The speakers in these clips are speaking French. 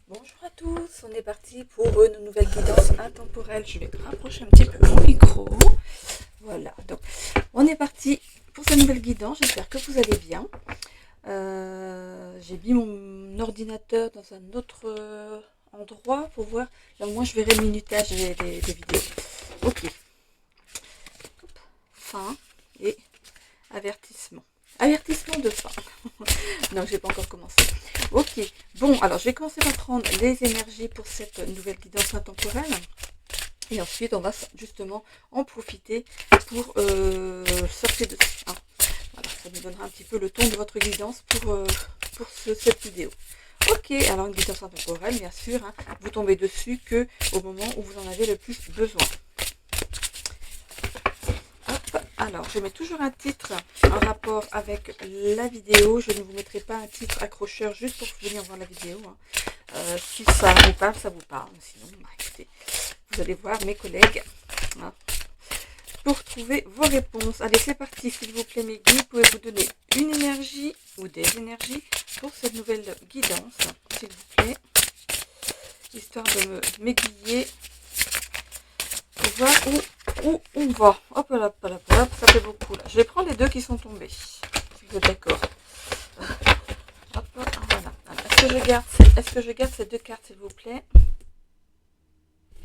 Bonjour à tous, on est parti pour une nouvelle guidance intemporelle. Je vais rapprocher un petit peu mon micro. Voilà, donc on est parti pour cette nouvelle guidance. J'espère que vous allez bien. J'ai mis mon ordinateur dans un autre endroit pour voir. Là, au moins, je verrai le minutage des vidéos. Ok. Hop. Fin et avertissement. Avertissement de fin. Non, je n'ai pas encore commencé. Ok, bon, alors je vais commencer par prendre les énergies pour cette nouvelle guidance intemporelle. Et ensuite, on va justement en profiter pour sortir dessus. Hein. Voilà, ça nous donnera un petit peu le ton de votre guidance pour cette vidéo. Ok, alors une guidance intemporelle, bien sûr, hein, vous tombez dessus que au moment où vous en avez le plus besoin. Alors, je mets toujours un titre en rapport avec la vidéo. Je ne vous mettrai pas un titre accrocheur juste pour venir voir la vidéo. Hein. Si ça vous parle, ça vous parle. Sinon, bah, écoutez, vous allez voir mes collègues hein, pour trouver vos réponses. Allez, c'est parti, s'il vous plaît, mes guides. Pouvez-vous donner une énergie ou des énergies pour cette nouvelle guidance, s'il vous plaît, histoire de m'aiguiller pour voir où on va. Hop là, hop là, hop là, ça fait beaucoup là. Je vais prendre les deux qui sont tombés, si vous êtes d'accord. Hop, voilà. Est-ce que je garde ces deux cartes, s'il vous plaît?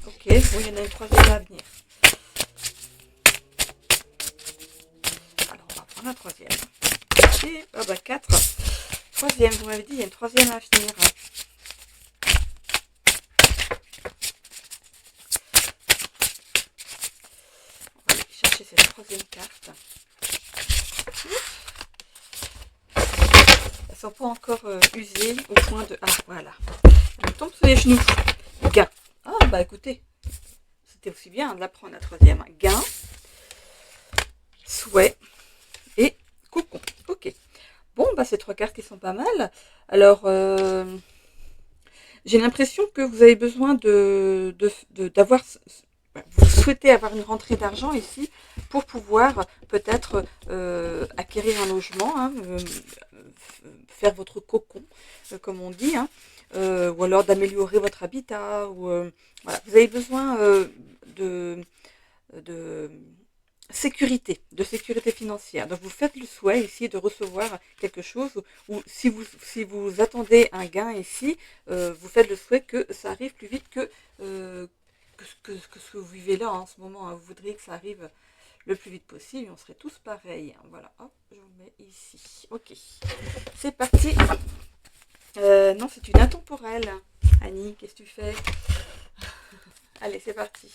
Ok, bon, il y en a une troisième à venir. Alors, on va prendre la troisième. Et, ah bah, 4. Troisième, vous m'avez dit, il y a une troisième à venir. On va aller chercher cette troisième carte. Elles ne sont pas encore usées au point de... Ah, voilà. Elle tombe sur les genoux. Gain. Ah, bah écoutez, c'était aussi bien de la prendre la troisième. Gain, souhait et cocon. Ok. Bon, bah c'est trois cartes qui sont pas mal. Alors, j'ai l'impression que vous avez besoin d'avoir... Vous souhaitez avoir une rentrée d'argent ici pour pouvoir peut-être acquérir un logement, hein, faire votre cocon, comme on dit, hein, ou alors d'améliorer votre habitat. Ou, voilà. Vous avez besoin de sécurité financière. Donc vous faites le souhait ici de recevoir quelque chose, ou si vous attendez un gain ici, vous faites le souhait que ça arrive plus vite que ce que vous vivez là en ce moment. Hein. Vous voudriez que ça arrive le plus vite possible, on serait tous pareils. Voilà, hop, je vous mets ici. Ok, c'est parti. Non, c'est une intemporelle. Annie, qu'est-ce que tu fais? Allez, c'est parti.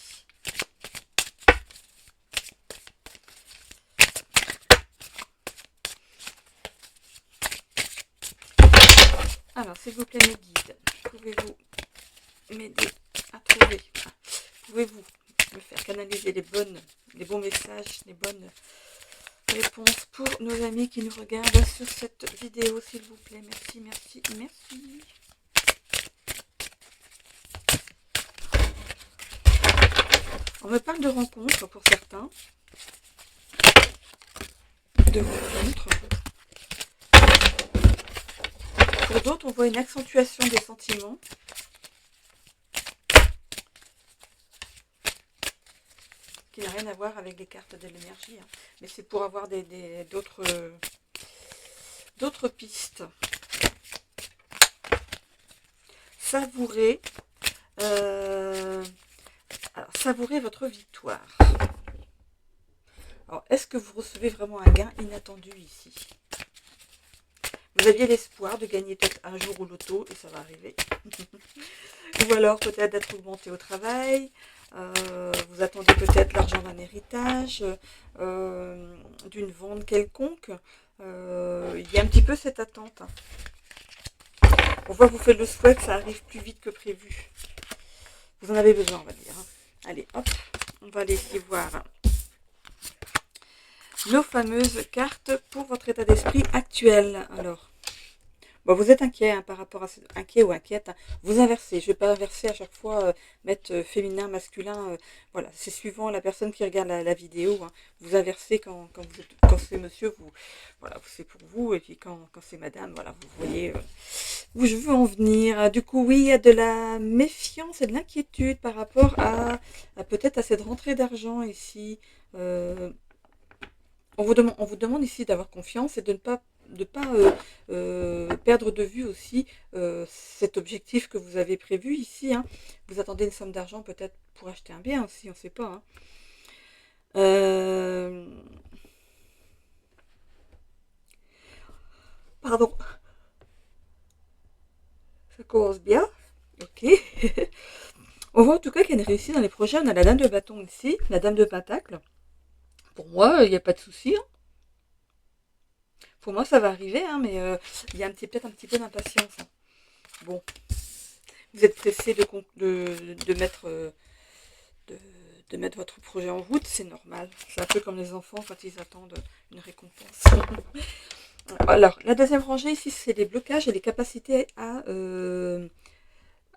Alors, s'il vous plaît, mes guides, pouvez-vous m'aider à trouver, pouvez-vous me faire canaliser les bons messages, les bonnes réponses pour nos amis qui nous regardent sur cette vidéo, s'il vous plaît. Merci, merci, merci. On me parle de rencontres pour certains, de rencontres. Pour d'autres, on voit une accentuation des sentiments. Qui n'a rien à voir avec les cartes de l'énergie. Hein. Mais c'est pour avoir d'autres pistes. Savourer. Savourer votre victoire. Alors, est-ce que vous recevez vraiment un gain inattendu ici? Vous aviez l'espoir de gagner peut-être un jour au loto, et ça va arriver. Ou alors peut-être d'être augmenté au travail. Vous attendez peut-être l'argent d'un héritage, d'une vente quelconque. Il y a un petit peu cette attente. On voit que vous faites le souhait que ça arrive plus vite que prévu. Vous en avez besoin, on va dire. Allez, hop, on va aller ici voir nos fameuses cartes pour votre état d'esprit actuel. Alors, Bon, vous êtes inquiet hein, par rapport à inquiet ou inquiète, hein. Vous inversez. Je ne vais pas inverser à chaque fois, mettre féminin, masculin. Voilà, c'est suivant la personne qui regarde la vidéo, hein. Vous inversez quand c'est monsieur, voilà, c'est pour vous. Et puis quand c'est madame, voilà, vous voyez où je veux en venir. Du coup, oui, il y a de la méfiance et de l'inquiétude par rapport à peut-être à cette rentrée d'argent ici. Euh, on vous demande ici d'avoir confiance et de ne pas perdre de vue aussi cet objectif que vous avez prévu ici, hein. Vous attendez une somme d'argent peut-être pour acheter un bien aussi, on ne sait pas, hein. Euh, Pardon, ça commence bien. Ok. On voit en tout cas qu'il y a une réussite dans les projets. On a la dame de bâton ici, la dame de pentacle. Pour moi, il n'y a pas de souci, hein. Pour moi, ça va arriver, hein, mais il y a peut-être un petit peu d'impatience, hein. Bon, vous êtes pressé de mettre, de, de mettre votre projet en route, c'est normal. C'est un peu comme les enfants quand ils attendent une récompense. Alors, la deuxième rangée ici, c'est les blocages et les capacités à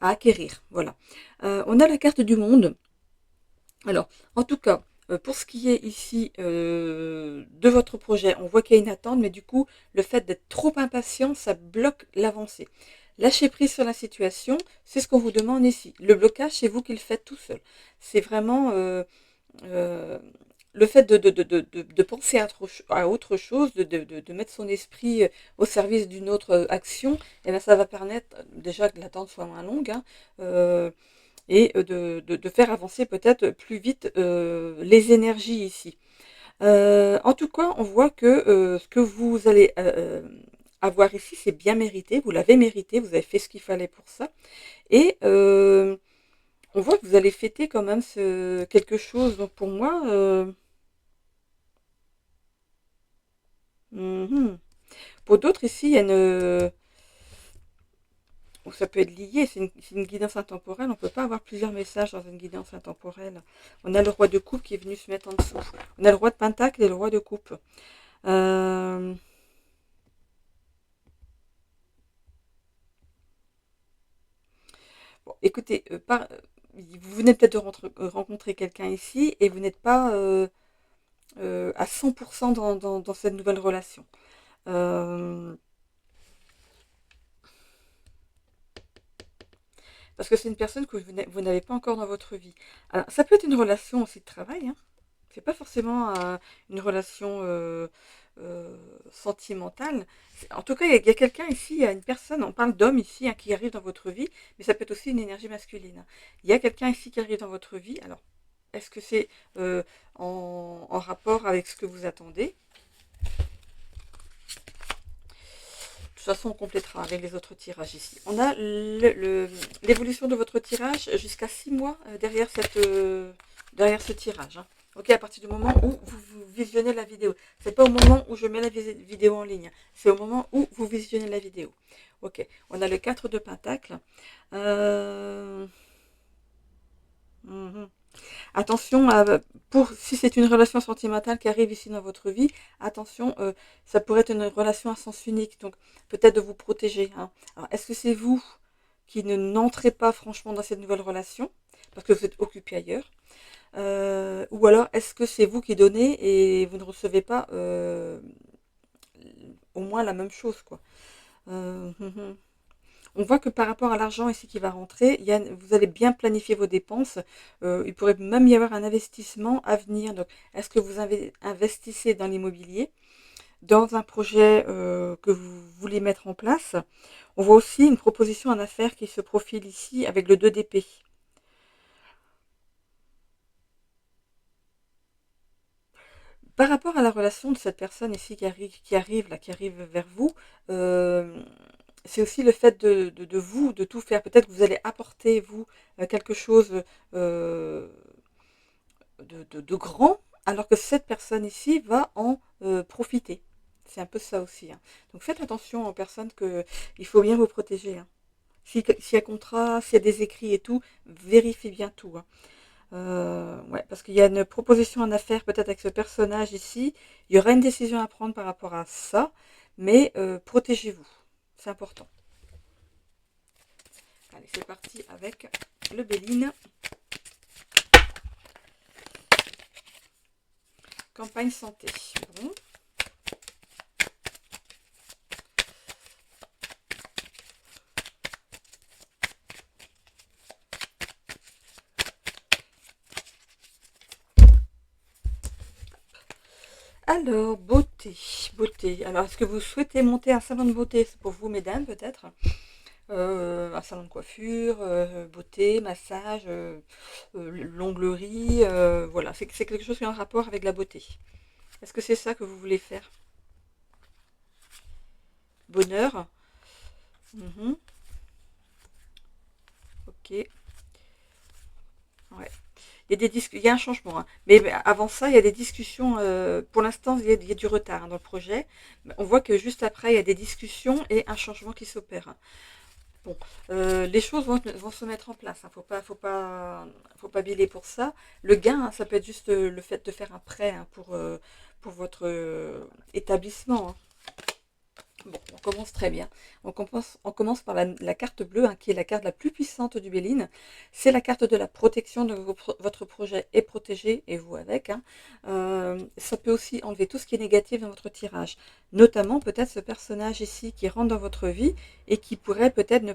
acquérir. Voilà. On a la carte du monde. Alors, en tout cas, pour ce qui est ici de votre projet, on voit qu'il y a une attente, mais du coup, le fait d'être trop impatient, ça bloque l'avancée. Lâchez prise sur la situation, c'est ce qu'on vous demande ici. Le blocage, c'est vous qui le faites tout seul. C'est vraiment euh, le fait de penser à autre chose, de mettre son esprit au service d'une autre action, et bien ça va permettre déjà que l'attente soit moins longue, hein, et de faire avancer peut-être plus vite les énergies ici. En tout cas, on voit que ce que vous allez avoir ici, c'est bien mérité, vous l'avez mérité, vous avez fait ce qu'il fallait pour ça. Et on voit que vous allez fêter quand même quelque chose. Donc pour moi, pour d'autres ici, il y a une... Ou ça peut être lié, c'est une guidance intemporelle, on ne peut pas avoir plusieurs messages dans une guidance intemporelle. On a le roi de coupe qui est venu se mettre en dessous. On a le roi de pentacle et le roi de coupe. Euh, Bon, écoutez, vous venez peut-être de rencontrer quelqu'un ici et vous n'êtes pas à 100% dans cette nouvelle relation. Euh, Parce que c'est une personne que vous n'avez pas encore dans votre vie. Alors, ça peut être une relation aussi de travail, hein. C'est pas forcément une relation euh, sentimentale. En tout cas, il y a quelqu'un ici, il y a une personne, on parle d'homme ici, hein, qui arrive dans votre vie, mais ça peut être aussi une énergie masculine. Il y a quelqu'un ici qui arrive dans votre vie. Alors, est-ce que c'est en rapport avec ce que vous attendez? De toute façon, on complétera avec les autres tirages ici. On a l'évolution de votre tirage jusqu'à 6 mois derrière ce tirage, hein. Ok, à partir du moment où vous visionnez la vidéo. C'est pas au moment où je mets la vidéo en ligne. C'est au moment où vous visionnez la vidéo. Ok, on a le 4 de pentacle. Euh... mhm. Attention, si c'est une relation sentimentale qui arrive ici dans votre vie, attention, ça pourrait être une relation à sens unique, donc peut-être de vous protéger, hein. Alors, est-ce que c'est vous qui n'entrez pas franchement dans cette nouvelle relation, parce que vous êtes occupé ailleurs, ou alors est-ce que c'est vous qui donnez et vous ne recevez pas au moins la même chose, quoi. Euh, On voit que par rapport à l'argent ici qui va rentrer, vous allez bien planifier vos dépenses. Il pourrait même y avoir un investissement à venir. Donc, est-ce que vous investissez dans l'immobilier, dans un projet que vous voulez mettre en place? On voit aussi une proposition en affaires qui se profile ici avec le 2 d'épée. Par rapport à la relation de cette personne ici qui arrive vers vous, euh, c'est aussi le fait de vous, de tout faire. Peut-être que vous allez apporter, vous, quelque chose euh, de grand, alors que cette personne ici va en profiter. C'est un peu ça aussi, hein. Donc faites attention aux personnes il faut bien vous protéger, hein. S'il y a contrat, s'il y a des écrits et tout, vérifiez bien tout, hein. Ouais, parce qu'il y a une proposition en affaires peut-être avec ce personnage ici. Il y aura une décision à prendre par rapport à ça, mais protégez-vous. C'est important. Allez, c'est parti avec le Béline. Campagne santé. Bon. Alors, beauté, beauté. Alors, est-ce que vous souhaitez monter un salon de beauté? C'est pour vous, mesdames, peut-être. Un salon de coiffure, beauté, massage, l'onglerie, voilà. C'est quelque chose qui est en rapport avec la beauté. Est-ce que c'est ça que vous voulez faire? Bonheur. Mhm. Ok. Ouais. Il y a un changement, hein. Mais avant ça, il y a des discussions. Pour l'instant, il y a du retard, hein, dans le projet. On voit que juste après, il y a des discussions et un changement qui s'opère, hein. Bon, les choses vont se mettre en place, hein. Faut pas biler pour ça. Le gain, hein, ça peut être juste le fait de faire un prêt, hein, pour votre établissement, hein. Bon, on commence très bien. On commence par la carte bleue, hein, qui est la carte la plus puissante du Béline. C'est la carte de la protection de votre projet est protégé, et vous avec, hein. Ça peut aussi enlever tout ce qui est négatif dans votre tirage. Notamment peut-être ce personnage ici qui rentre dans votre vie et qui pourrait peut-être ne...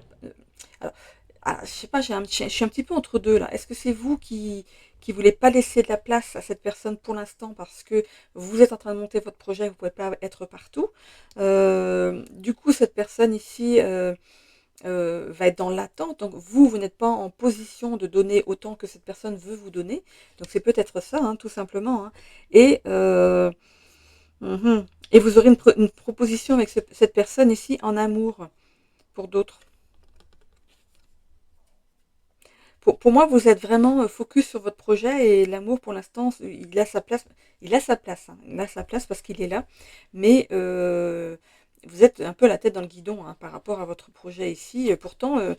Alors, je sais pas, je suis un petit peu entre deux là. Est-ce que c'est vous qui voulez pas laisser de la place à cette personne pour l'instant parce que vous êtes en train de monter votre projet, vous ne pouvez pas être partout. Du coup, cette personne ici va être dans l'attente. Donc vous n'êtes pas en position de donner autant que cette personne veut vous donner. Donc c'est peut-être ça, hein, tout simplement, hein. Et, et vous aurez une proposition avec cette personne ici en amour pour d'autres. Pour moi, vous êtes vraiment focus sur votre projet et l'amour, pour l'instant, il a sa place. Il a sa place, hein. Il a sa place parce qu'il est là. Mais vous êtes un peu la tête dans le guidon, hein, par rapport à votre projet ici. Pourtant,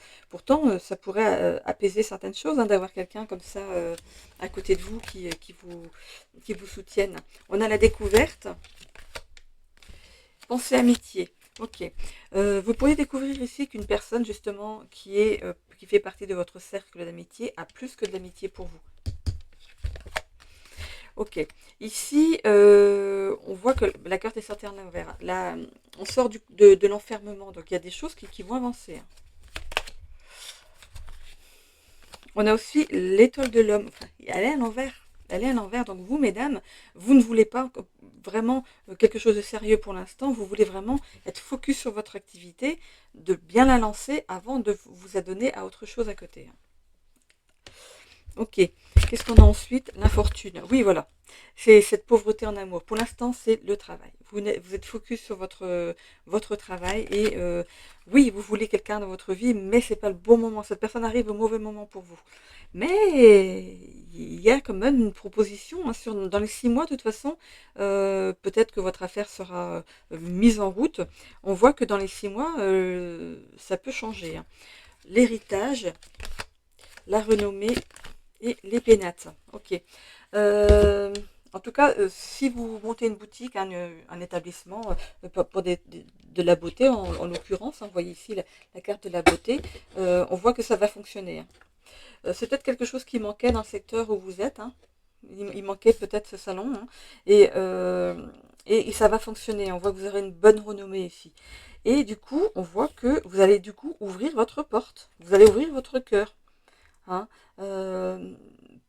ça pourrait apaiser certaines choses, hein, d'avoir quelqu'un comme ça à côté de vous qui vous soutienne. On a la découverte. Pensée amitié. Ok. Vous pourriez découvrir ici qu'une personne justement qui fait partie de votre cercle d'amitié a plus que de l'amitié pour vous. Ok. Ici, on voit que la carte est sortie en l'envers. Là, on sort de l'enfermement, donc il y a des choses qui vont avancer, hein. On a aussi l'étoile de l'homme. Enfin, elle est à l'envers. Elle est à l'envers. Donc vous, mesdames, vous ne voulez pas vraiment quelque chose de sérieux pour l'instant. Vous voulez vraiment être focus sur votre activité, de bien la lancer avant de vous adonner à autre chose à côté. Ok. Qu'est-ce qu'on a ensuite? L'infortune. Oui, voilà. C'est cette pauvreté en amour. Pour l'instant, c'est le travail. Vous êtes focus sur votre travail et oui, vous voulez quelqu'un dans votre vie, mais c'est pas le bon moment. Cette personne arrive au mauvais moment pour vous. Mais il y a quand même une proposition, hein, dans les 6 mois, de toute façon, peut-être que votre affaire sera mise en route. On voit que dans les 6 mois, ça peut changer, hein. L'héritage, la renommée et les pénates. Ok. Euh, En tout cas, si vous montez une boutique, un établissement pour de la beauté, en l'occurrence, hein, vous voyez ici la carte de la beauté, on voit que ça va fonctionner, hein. C'est peut-être quelque chose qui manquait dans le secteur où vous êtes, hein. Il manquait peut-être ce salon, hein. Et ça va fonctionner. On voit que vous aurez une bonne renommée ici. Et du coup, on voit que vous allez du coup ouvrir votre porte. Vous allez ouvrir votre cœur, hein. Euh,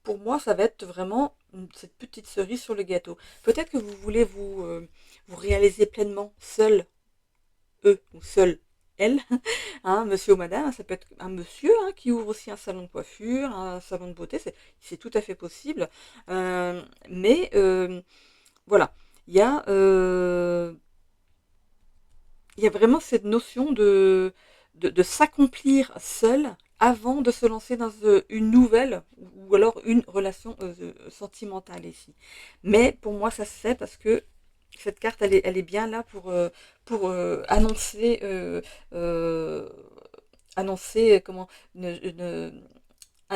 pour moi, ça va être vraiment cette petite cerise sur le gâteau. Peut-être que vous voulez vous réaliser pleinement seul, eux, ou seul, elle, hein, monsieur ou madame. Ça peut être un monsieur, hein, qui ouvre aussi un salon de coiffure, un salon de beauté, c'est tout à fait possible. Mais voilà, il y a, euh, il y a vraiment cette notion de s'accomplir seul avant de se lancer dans une nouvelle ou alors une relation sentimentale ici. Mais pour moi, ça se fait parce que cette carte, elle est bien là pour euh, annoncer un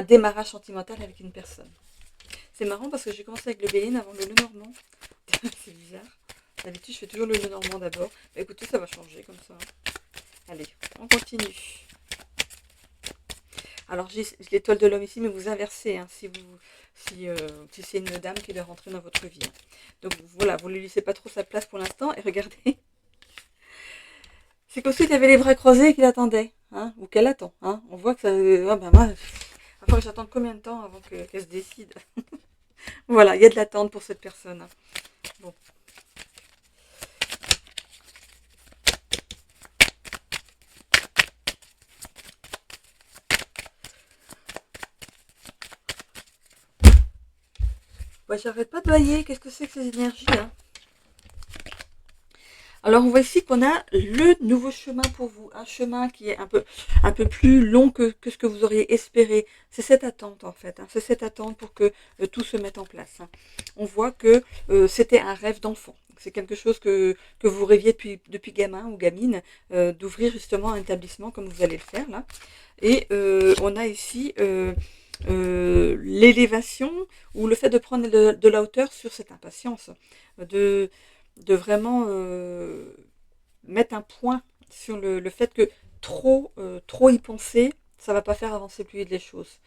démarrage sentimental avec une personne. C'est marrant parce que j'ai commencé avec le Béline avant le Lenormand. C'est bizarre. D'habitude, je fais toujours le Lenormand d'abord. Mais écoutez, ça va changer comme ça. Allez, on continue. Alors j'ai l'étoile de l'homme ici, mais vous inversez hein, si c'est une dame qui doit rentrer dans votre vie. Hein. Donc voilà, vous ne lui laissez pas trop sa place pour l'instant. Et regardez, c'est qu'ensuite il avait les bras croisés et qu'il attendait, hein, ou qu'elle attend. Hein. On voit que ça... Ah ben moi, il va falloir que j'attende combien de temps avant qu'elle se décide. Voilà, il y a de l'attente pour cette personne. Hein. Bon. Ouais, j'arrête pas de bailler. Qu'est-ce que c'est que ces énergies hein. Alors, on voit ici qu'on a le nouveau chemin pour vous. Un chemin qui est un peu plus long que ce que vous auriez espéré. C'est cette attente, en fait. Hein. C'est cette attente pour que tout se mette en place. Hein. On voit que c'était un rêve d'enfant. C'est quelque chose que vous rêviez depuis gamin ou gamine, d'ouvrir justement un établissement comme vous allez le faire là. Et on a ici l'élévation ou le fait de prendre de la hauteur sur cette impatience, de vraiment mettre un point sur le fait que trop y penser, ça va pas faire avancer plus vite les choses.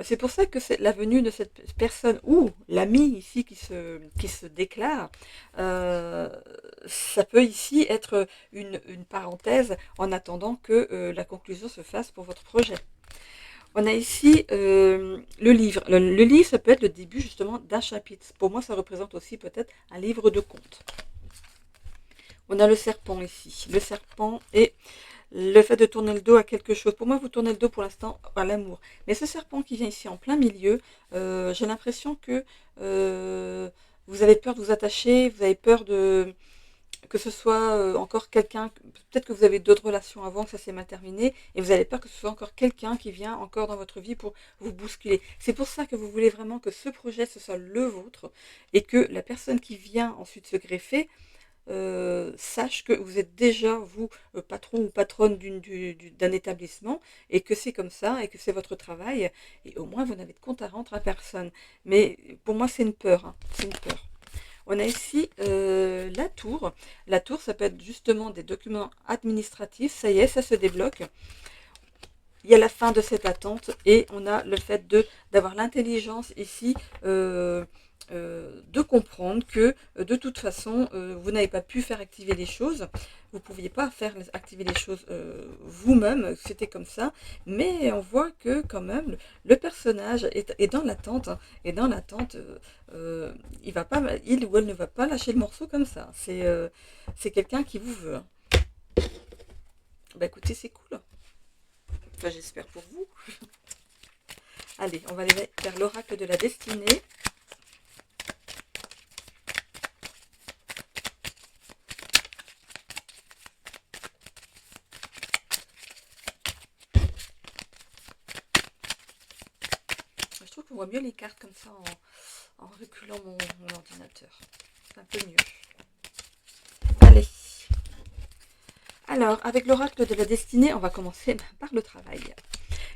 C'est pour ça que la venue de cette personne ou l'ami ici qui se déclare, ça peut ici être une parenthèse en attendant que la conclusion se fasse pour votre projet. On a ici le livre. Le livre, ça peut être le début justement d'un chapitre. Pour moi, ça représente aussi peut-être un livre de contes. On a le serpent ici. Le serpent et le fait de tourner le dos à quelque chose. Pour moi, vous tournez le dos pour l'instant à l'amour. Mais ce serpent qui vient ici en plein milieu, j'ai l'impression que vous avez peur de vous attacher, vous avez peur que ce soit encore quelqu'un, peut-être que vous avez d'autres relations avant, que ça s'est mal terminé, et vous avez peur que ce soit encore quelqu'un qui vient encore dans votre vie pour vous bousculer. C'est pour ça que vous voulez vraiment que ce projet, ce soit le vôtre, et que la personne qui vient ensuite se greffer, sache que vous êtes déjà, vous, patron ou patronne d'un établissement, et que c'est comme ça, et que c'est votre travail, et au moins vous n'avez de compte à rendre à personne. Mais pour moi, c'est une peur, hein, c'est une peur. On a ici la tour. La tour, ça peut être justement des documents administratifs. Ça y est, ça se débloque. Il y a la fin de cette attente et on a le fait d'avoir l'intelligence ici de comprendre que de toute façon, vous n'avez pas pu faire activer les choses. Vous ne pouviez pas faire activer les choses vous-même, c'était comme ça. Mais on voit que quand même, le personnage est dans l'attente. Hein, et dans l'attente, il ou elle ne va pas lâcher le morceau comme ça. C'est quelqu'un qui vous veut. Hein. Bah écoutez, c'est cool. Enfin, j'espère pour vous. Allez, on va aller vers l'oracle de la destinée. Je trouve qu'on voit mieux les cartes comme ça en reculant mon ordinateur. C'est un peu mieux. Allez. Alors, avec l'oracle de la destinée, on va commencer par le travail.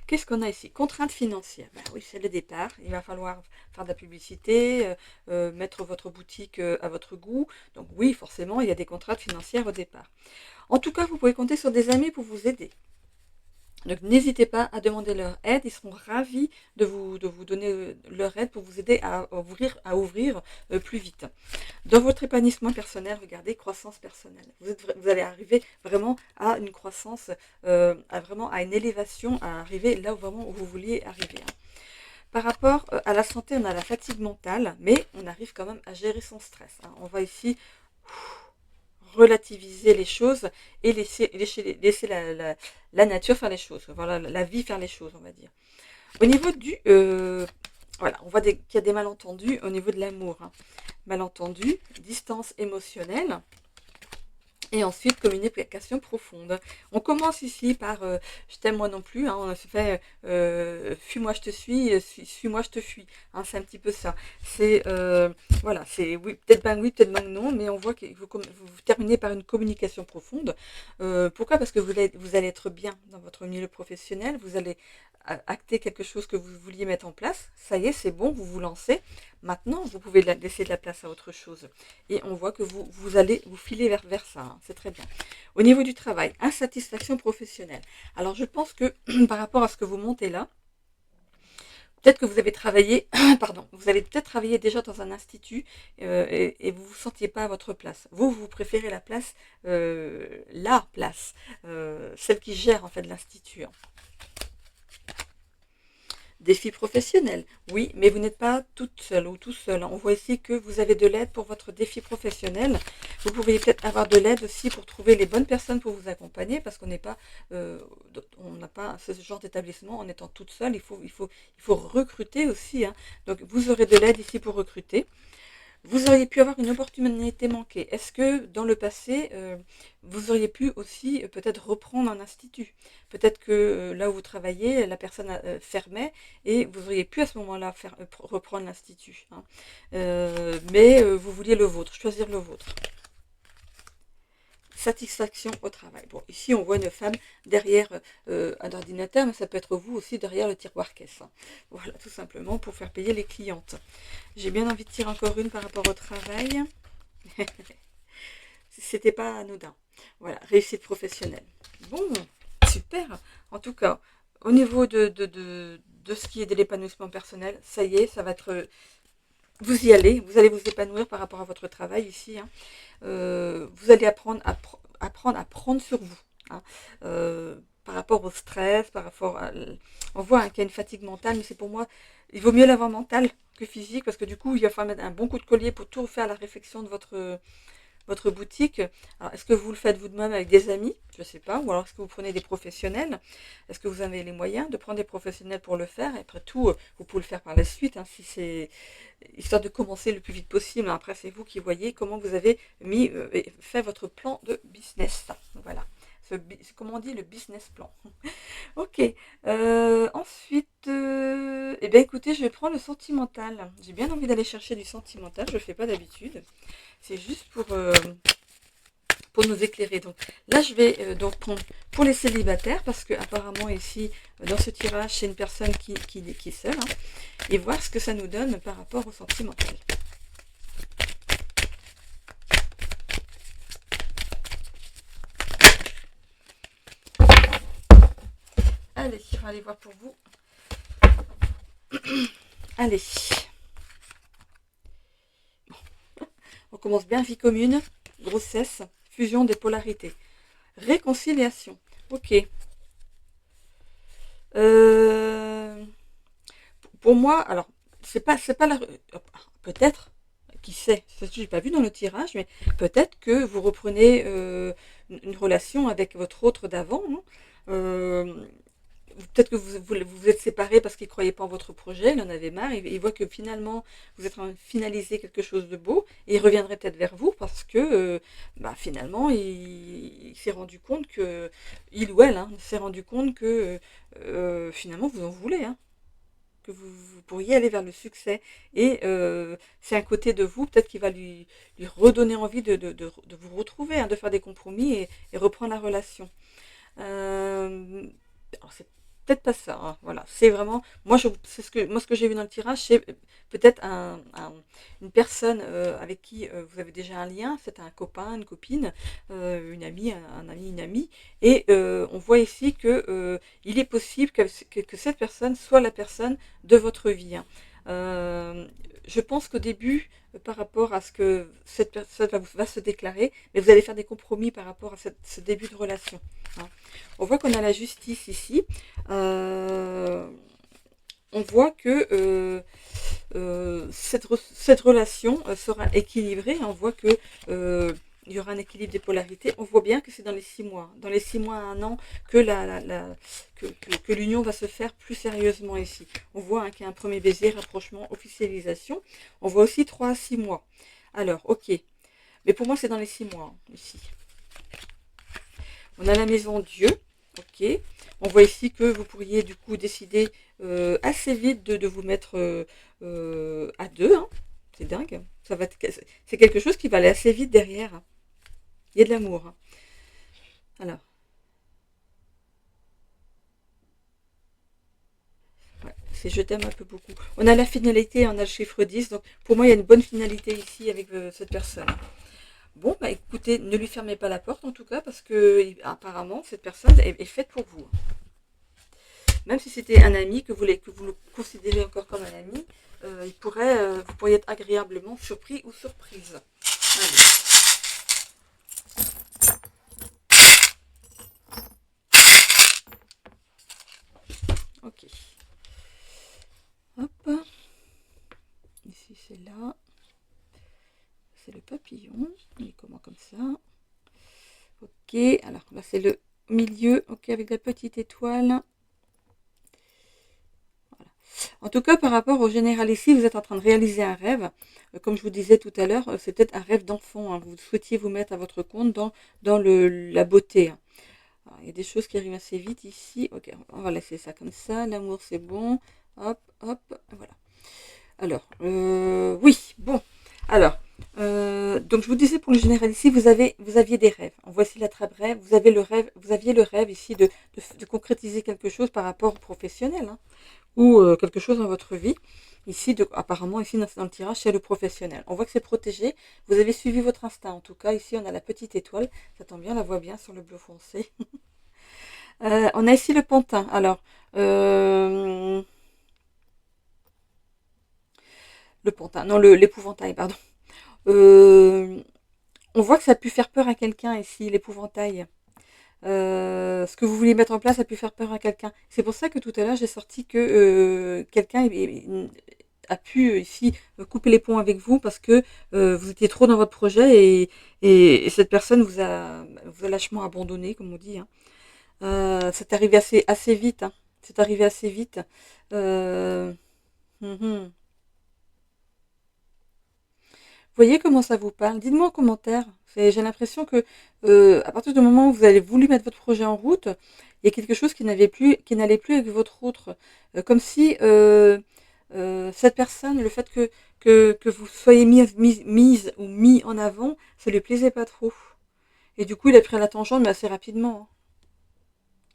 Qu'est-ce qu'on a ici? Contrainte financière. Ben oui, c'est le départ. Il va falloir faire de la publicité, mettre votre boutique à votre goût. Donc oui, forcément, il y a des contraintes financières au départ. En tout cas, vous pouvez compter sur des amis pour vous aider. Donc n'hésitez pas à demander leur aide, ils seront ravis de vous donner leur aide pour vous aider à ouvrir plus vite. Dans votre épanouissement personnel, regardez, croissance personnelle. Vous allez arriver vraiment à une croissance, à une élévation, à arriver là où vraiment où vous vouliez arriver. Hein. Par rapport à la santé, on a la fatigue mentale, mais on arrive quand même à gérer son stress. Hein. On va ici relativiser les choses et laisser la nature faire les choses, voilà, la vie faire les choses, on va dire. Au niveau du... voilà, on voit qu'il y a des malentendus au niveau de l'amour. Hein. Malentendus, distance émotionnelle. Et ensuite, communication profonde. On commence ici par je t'aime moi non plus. Hein, on se fait fuis-moi je te suis-moi je te fuis. Hein, c'est un petit peu ça. C'est voilà, c'est oui, peut-être oui, peut-être non, mais on voit que vous terminez par une communication profonde. Pourquoi? Parce que vous allez être bien dans votre milieu professionnel. Vous allez acter quelque chose que vous vouliez mettre en place. Ça y est, c'est bon, vous vous lancez. Maintenant, vous pouvez laisser de la place à autre chose. Et on voit que vous allez vous filer vers ça. Hein. C'est très bien. Au niveau du travail, insatisfaction professionnelle. Alors, je pense que par rapport à ce que vous montez là, peut-être que vous avez travaillé, pardon, vous avez peut-être travaillé déjà dans un institut et vous ne vous sentiez pas à votre place. Vous préférez la place, celle qui gère en fait l'institut. Hein. Défi professionnel, oui, mais vous n'êtes pas toute seule ou tout seul. On voit ici que vous avez de l'aide pour votre défi professionnel. Vous pourriez peut-être avoir de l'aide aussi pour trouver les bonnes personnes pour vous accompagner, parce qu'on n'est pas, on n'a pas ce genre d'établissement en étant toute seule. Il faut recruter aussi. Hein. Donc vous aurez de l'aide ici pour recruter. Vous auriez pu avoir une opportunité manquée. Est-ce que dans le passé, vous auriez pu aussi peut-être reprendre un institut? Peut-être que là où vous travaillez, la personne fermait et vous auriez pu à ce moment-là reprendre l'institut. Hein. Mais vous vouliez le vôtre, choisir le vôtre. Satisfaction au travail. Bon, ici on voit une femme derrière un ordinateur, mais ça peut être vous aussi derrière le tiroir caisse. Hein. Voilà, tout simplement pour faire payer les clientes. J'ai bien envie de tirer encore une par rapport au travail. C'était pas anodin. Voilà, réussite professionnelle. Bon, super. En tout cas, au niveau de ce qui est de l'épanouissement personnel, ça y est, ça va être... Vous y allez, vous allez vous épanouir par rapport à votre travail ici. Hein. Vous allez apprendre à prendre sur vous. Hein. Par rapport au stress, par rapport à... On voit hein, qu'il y a une fatigue mentale, mais c'est pour moi, il vaut mieux l'avoir mentale que physique, parce que du coup, il va falloir mettre un bon coup de collier pour tout faire la réflexion de votre boutique. Alors, est-ce que vous le faites vous-même avec des amis? Je ne sais pas. Ou alors, est-ce que vous prenez des professionnels? Est-ce que vous avez les moyens de prendre des professionnels pour le faire? Et après tout, vous pouvez le faire par la suite, hein, si c'est histoire de commencer le plus vite possible. Après, c'est vous qui voyez comment vous avez fait votre plan de business. Voilà. C'est comment on dit, le business plan. Ok. Ensuite, eh bien, écoutez, je vais prendre le sentimental. J'ai bien envie d'aller chercher du sentimental. Je ne le fais pas d'habitude. C'est juste pour nous éclairer. Donc là, je vais donc prendre pour les célibataires, parce que apparemment ici, dans ce tirage, c'est une personne qui est seule, hein, et voir ce que ça nous donne par rapport au sentimental. Allez, on va aller voir pour vous. Allez. On commence bien, vie commune, grossesse, fusion des polarités. Réconciliation. Ok. Pour moi, alors, c'est pas la... Peut-être, qui sait, je n'ai pas vu dans le tirage, mais peut-être que vous reprenez une relation avec votre autre d'avant. Peut-être que vous êtes séparés parce qu'il ne croyait pas en votre projet, il en avait marre, il voit que finalement vous êtes en train de finaliser quelque chose de beau, et il reviendrait peut-être vers vous parce que finalement il s'est rendu compte que, il ou elle, hein, s'est rendu compte que finalement vous en voulez, hein, que vous pourriez aller vers le succès. Et c'est un côté de vous, peut-être qu'il va lui redonner envie de vous retrouver, hein, de faire des compromis et reprendre la relation. Alors c'est peut-être pas ça, hein, voilà. C'est vraiment, moi ce que j'ai vu dans le tirage, c'est peut-être une personne avec qui vous avez déjà un lien, c'est un copain, une copine, une amie, un ami, une amie, et on voit ici que il est possible que cette personne soit la personne de votre vie. Hein. Je pense qu'au début, par rapport à ce que cette personne va se déclarer, mais vous allez faire des compromis par rapport à ce début de relation. Hein. On voit qu'on a la justice ici. On voit que cette relation sera équilibrée. On voit que il y aura un équilibre des polarités. On voit bien que c'est dans les 6 mois. Dans les 6 mois à 1 an que que l'union va se faire plus sérieusement ici. On voit hein, qu'il y a un premier baiser, rapprochement, officialisation. On voit aussi 3 à 6 mois. Alors, ok. Mais pour moi, c'est dans les 6 mois, hein, ici. On a la maison Dieu. Ok. On voit ici que vous pourriez du coup décider assez vite de vous mettre à deux. Hein. C'est dingue. C'est quelque chose qui va aller assez vite derrière. Hein. Il y a de l'amour. Hein. Alors. Ouais, c'est je t'aime un peu beaucoup. On a la finalité, on a le chiffre 10, donc pour moi il y a une bonne finalité ici avec cette personne. Bon, bah écoutez, ne lui fermez pas la porte en tout cas, parce que apparemment cette personne est faite pour vous. Même si c'était un ami, que vous le considérez encore comme un ami, vous pourriez être agréablement surpris ou surprise. Allez. Ok. Hop. Ici c'est là. C'est le papillon. Il est comment comme ça. Ok. Alors là c'est le milieu. Ok, avec la petite étoile. Voilà. En tout cas, par rapport au général ici, vous êtes en train de réaliser un rêve. Comme je vous disais tout à l'heure, c'est peut-être un rêve d'enfant. Hein. Vous souhaitiez vous mettre à votre compte dans la beauté. Hein. Alors, il y a des choses qui arrivent assez vite ici. Ok, on va laisser ça comme ça. L'amour, c'est bon. Hop, hop, voilà. Alors, oui, bon. Alors, donc je vous disais pour le général ici, vous aviez des rêves. Voici la trappe rêve. Vous aviez le rêve ici de concrétiser quelque chose par rapport au professionnel, hein, ou quelque chose dans votre vie. Ici, apparemment, ici dans le tirage, c'est le professionnel. On voit que c'est protégé. Vous avez suivi votre instinct. En tout cas, ici, on a la petite étoile. Ça tombe bien, on la voit bien sur le bleu foncé. On a ici le pantin. Alors, le pantin, non, l'épouvantail, pardon. On voit que ça a pu faire peur à quelqu'un ici, l'épouvantail. Ce que vous vouliez mettre en place a pu faire peur à quelqu'un. C'est pour ça que tout à l'heure, j'ai sorti que quelqu'un a pu ici couper les ponts avec vous parce que vous étiez trop dans votre projet et cette personne vous a lâchement abandonné, comme on dit. Hein. C'est arrivé assez vite. Hein. C'est arrivé assez vite. Euh, mhm. Voyez comment ça vous parle. Dites-moi en commentaire. J'ai l'impression que à partir du moment où vous avez voulu mettre votre projet en route, il y a quelque chose qui n'allait plus avec votre autre. Comme si cette personne, le fait que vous soyez mise ou mis en avant, ça lui plaisait pas trop. Et du coup, il a pris la tangente, mais assez rapidement. Hein.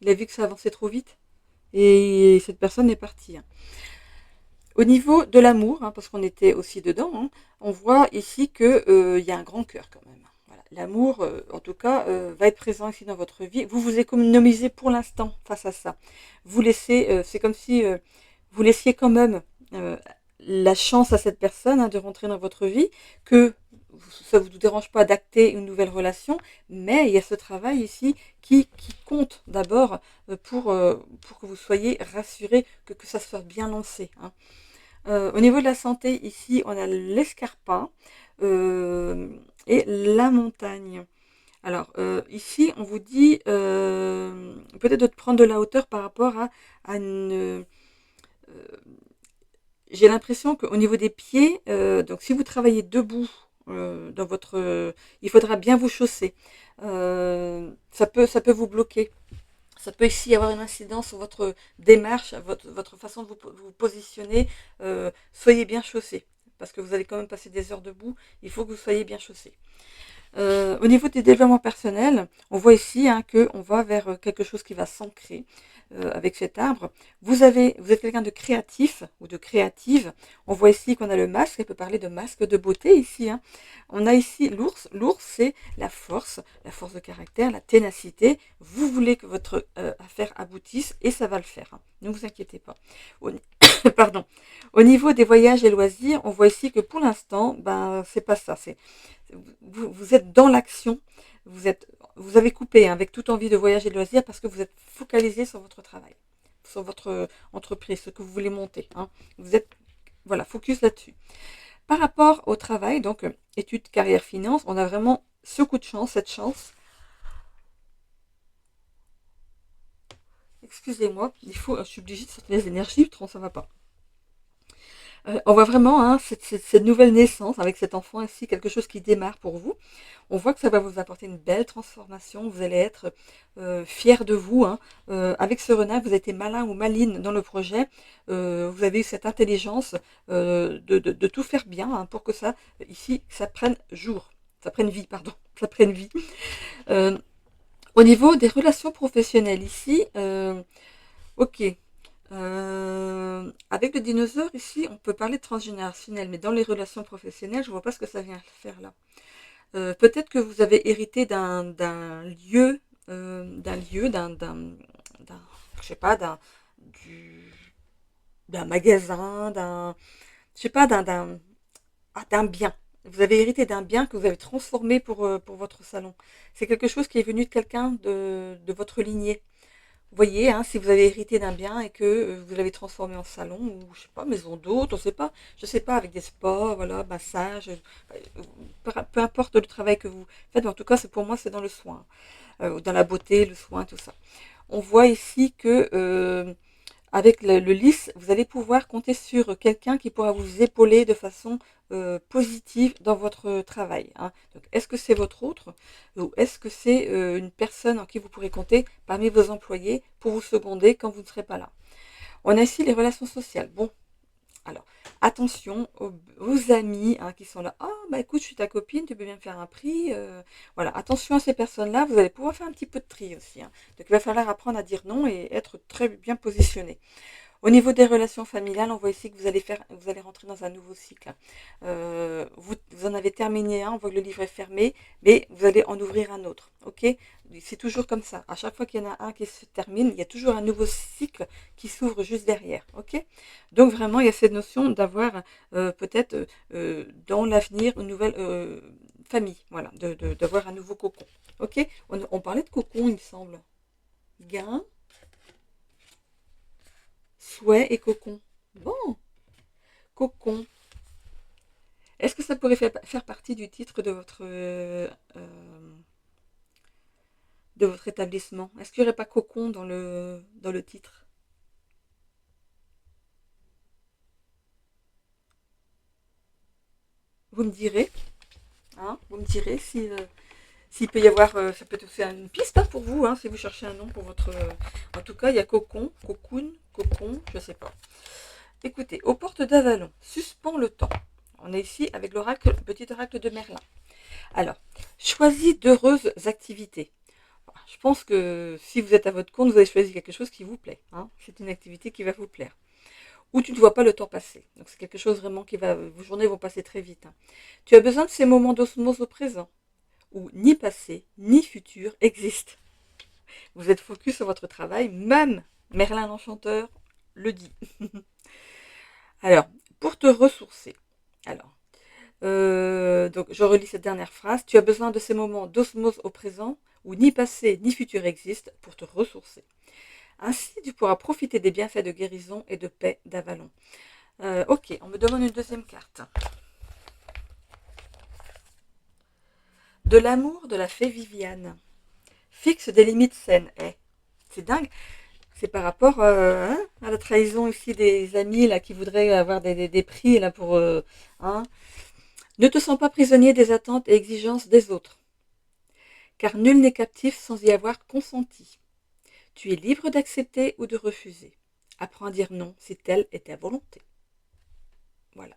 Il a vu que ça avançait trop vite. Et cette personne est partie. Hein. Au niveau de l'amour, hein, parce qu'on était aussi dedans, hein, on voit ici qu'il y a un grand cœur quand même. Voilà. L'amour, en tout cas, va être présent ici dans votre vie. Vous vous économisez pour l'instant face à ça. Vous laissez, c'est comme si vous laissiez quand même la chance à cette personne hein, de rentrer dans votre vie, que ça ne vous dérange pas d'acter une nouvelle relation, mais il y a ce travail ici qui compte d'abord pour que vous soyez rassurés, que ça soit bien lancé. Hein. Au niveau de la santé, ici, on a l'escarpin et la montagne. Alors, ici, on vous dit peut-être de prendre de la hauteur par rapport à une... j'ai l'impression qu'au niveau des pieds, donc si vous travaillez debout, il faudra bien vous chausser. Ça peut vous bloquer. Ça peut ici avoir une incidence sur votre démarche, votre façon de vous positionner. Soyez bien chaussés, parce que vous allez quand même passer des heures debout. Il faut que vous soyez bien chaussés. Au niveau des développements personnels, on voit ici hein, qu'on va vers quelque chose qui va s'ancrer avec cet arbre. Vous êtes quelqu'un de créatif ou de créative. On voit ici qu'on a le masque, elle peut parler de masque de beauté ici. Hein. On a ici l'ours. L'ours, c'est la force de caractère, la ténacité. Vous voulez que votre affaire aboutisse et ça va le faire. Hein. Ne vous inquiétez pas. Pardon. Au niveau des voyages et loisirs, on voit ici que pour l'instant, ben, c'est pas ça. Vous êtes dans l'action, vous avez coupé hein, avec toute envie de voyager et de loisirs parce que vous êtes focalisé sur votre travail, sur votre entreprise, ce que vous voulez monter. Hein. Vous êtes voilà, focus là-dessus. Par rapport au travail, donc études, carrière, finance, on a vraiment ce coup de chance, cette chance. Excusez-moi, je suis obligée de sortir les énergies, autrement ça ne va pas. On voit vraiment hein, cette nouvelle naissance avec cet enfant ici, quelque chose qui démarre pour vous. On voit que ça va vous apporter une belle transformation. Vous allez être fiers de vous. Hein. Avec ce renard, vous avez été malin ou maline dans le projet. Vous avez eu cette intelligence de tout faire bien hein, pour que ça, ici, ça prenne jour. Ça prenne vie, pardon. Ça prenne vie. Au niveau des relations professionnelles ici, ok. Avec le dinosaure, ici, on peut parler de transgénérationnel, mais dans les relations professionnelles, je ne vois pas ce que ça vient faire là. Peut-être que vous avez hérité d'un lieu, je sais pas, du- d'un magasin, je sais pas, d'un bien. Vous avez hérité d'un bien que vous avez transformé pour votre salon. C'est quelque chose qui est venu de quelqu'un de votre lignée. Vous voyez, hein, si vous avez hérité d'un bien et que vous l'avez transformé en salon, ou je sais pas, maison d'hôte, on sait pas, je sais pas, avec des spas, voilà, massage, peu importe le travail que vous faites, mais en tout cas, pour moi, c'est dans le soin, dans la beauté, le soin, tout ça. On voit ici que avec le lys, vous allez pouvoir compter sur quelqu'un qui pourra vous épauler de façon positive dans votre travail, hein. Donc, est-ce que c'est votre autre ou est-ce que c'est une personne en qui vous pourrez compter parmi vos employés pour vous seconder quand vous ne serez pas là? On a ici les relations sociales. Bon, alors, attention aux amis, hein, qui sont là. Ah, bah écoute, je suis ta copine, tu peux bien me faire un prix. Voilà, attention à ces personnes-là, vous allez pouvoir faire un petit peu de tri aussi, hein. Donc, il va falloir apprendre à dire non et être très bien positionné. Au niveau des relations familiales, on voit ici que vous allez rentrer dans un nouveau cycle. Vous en avez terminé un, on voit que le livre est fermé, mais vous allez en ouvrir un autre. Ok? C'est toujours comme ça. À chaque fois qu'il y en a un qui se termine, il y a toujours un nouveau cycle qui s'ouvre juste derrière. Ok? Donc vraiment, il y a cette notion d'avoir peut-être dans l'avenir une nouvelle famille, voilà, d'avoir un nouveau cocon. Ok? On parlait de cocon, il me semble. Gain, souhait et cocon. Bon, cocon. Est-ce que ça pourrait faire partie du titre de votre établissement? Est-ce qu'il n'y aurait pas cocon dans le titre? Vous me direz, hein, vous me direz si, s'il peut y avoir, ça peut être aussi une piste, hein, pour vous, hein, si vous cherchez un nom pour votre... en tout cas, il y a cocon, cocoon, cocon, je ne sais pas. Écoutez, aux portes d'Avalon, suspend le temps. On est ici avec l'oracle, le petit oracle de Merlin. Alors, choisis d'heureuses activités. Je pense que si vous êtes à votre compte, vous avez choisi quelque chose qui vous plaît, hein. C'est une activité qui va vous plaire. Ou tu ne vois pas le temps passer. Donc c'est quelque chose vraiment qui va... Vos journées vont passer très vite, hein. Tu as besoin de ces moments d'osmose au présent, où ni passé, ni futur existent. Vous êtes focus sur votre travail, même Merlin l'Enchanteur le dit. Alors, pour te ressourcer, alors, donc je relis cette dernière phrase. Tu as besoin de ces moments d'osmose au présent, où ni passé ni futur existent, pour te ressourcer. Ainsi, tu pourras profiter des bienfaits de guérison et de paix d'Avalon. Ok, on me demande une deuxième carte. De l'amour de la fée Viviane. Fixe des limites saines. C'est dingue. C'est par rapport hein, à la trahison ici des amis là, qui voudraient avoir des prix là, pour... hein. Ne te sens pas prisonnier des attentes et exigences des autres, car nul n'est captif sans y avoir consenti. Tu es libre d'accepter ou de refuser. Apprends à dire non si telle est ta volonté. Voilà.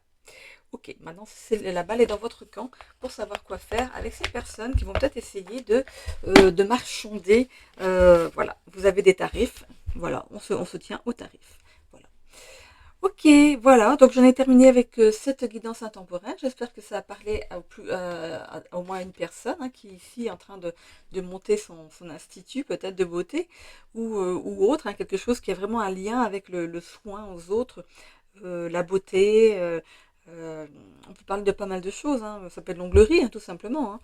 Ok, maintenant la balle est dans votre camp pour savoir quoi faire avec ces personnes qui vont peut-être essayer de marchander. Voilà, vous avez des tarifs. Voilà, on se tient aux tarifs. Voilà. Ok, voilà, donc j'en ai terminé avec cette guidance intemporelle. J'espère que ça a parlé au moins à une personne, hein, qui est ici en train de monter son institut, peut-être de beauté, ou autre, hein, quelque chose qui a vraiment un lien avec le soin aux autres, la beauté. On peut parler de pas mal de choses, hein. Ça peut être l'onglerie, hein, tout simplement, hein.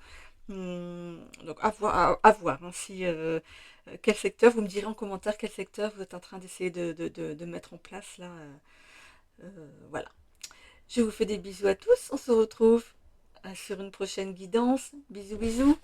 Donc à voir, hein, si, quel secteur, vous me direz en commentaire quel secteur vous êtes en train d'essayer de mettre en place là. Voilà. Je vous fais des bisous à tous. On se retrouve sur une prochaine guidance. Bisous bisous.